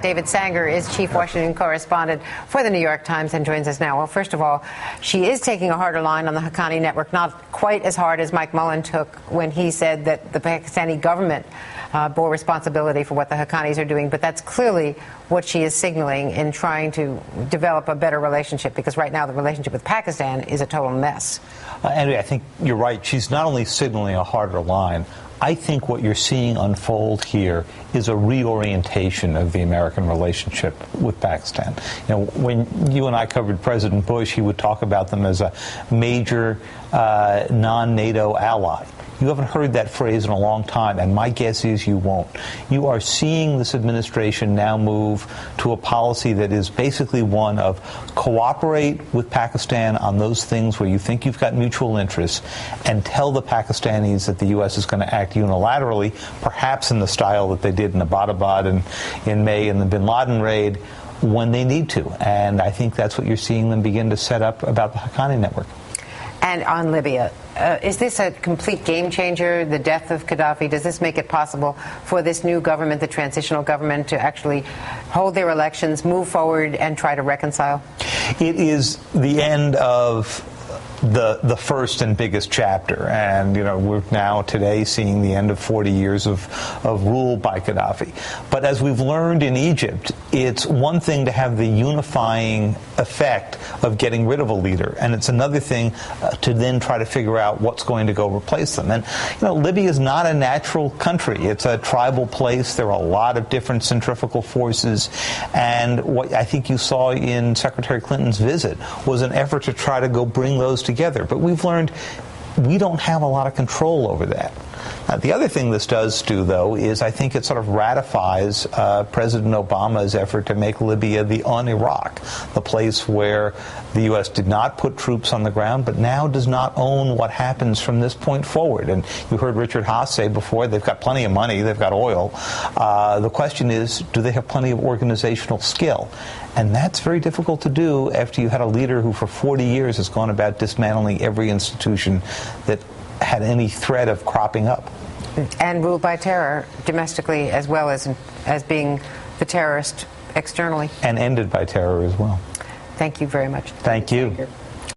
David Sanger is chief Washington correspondent for the New York Times and joins us now. Well, first of all, she is taking a harder line on the Haqqani network, not quite as hard as Mike Mullen took when he said that the Pakistani government bore responsibility for what the Haqqanis are doing. But that's clearly what she is signaling in trying to develop a better relationship, because right now the relationship with Pakistan is a total mess. Andrea, I think you're right. She's not only signaling a harder line. I think what you're seeing unfold here is a reorientation of the American relationship with Pakistan. You know, when you and I covered President Bush, he would talk about them as a major non-NATO ally. You haven't heard that phrase in a long time, and my guess is you won't. You are seeing this administration now move to a policy that is basically one of cooperate with Pakistan on those things where you think you've got mutual interests, and tell the Pakistanis that the U.S. is going to act unilaterally, perhaps in the style that they did in Abbottabad in May in the bin Laden raid, when they need to. And I think that's what you're seeing them begin to set up about the Haqqani network. And on Libya, is this a complete game changer, the death of Gaddafi? Does this make it possible for this new government, the transitional government, to actually hold their elections, move forward, and try to reconcile? It is the end of the first and biggest chapter, and you know, we're now today seeing the end of 40 years of rule by Gaddafi. But as we've learned in Egypt, it's one thing to have the unifying effect of getting rid of a leader, and it's another thing to then try to figure out what's going to go replace them. And you know, Libya is not a natural country. It's a tribal place. There are a lot of different centrifugal forces, and what I think you saw in Secretary Clinton's visit was an effort to try to go bring those together. But we've learned we don't have a lot of control over that. The other thing this does do, though, is I think it sort of ratifies President Obama's effort to make Libya the un-Iraq, the place where the U.S. did not put troops on the ground, but now does not own what happens from this point forward. And you heard Richard Haass say before, they've got plenty of money, they've got oil. The question is, do they have plenty of organizational skill? And that's very difficult to do after you had a leader who for 40 years has gone about dismantling every institution that had any threat of cropping up. And ruled by terror domestically as well as being the terrorist externally. And ended by terror as well. Thank you very much. Thank you.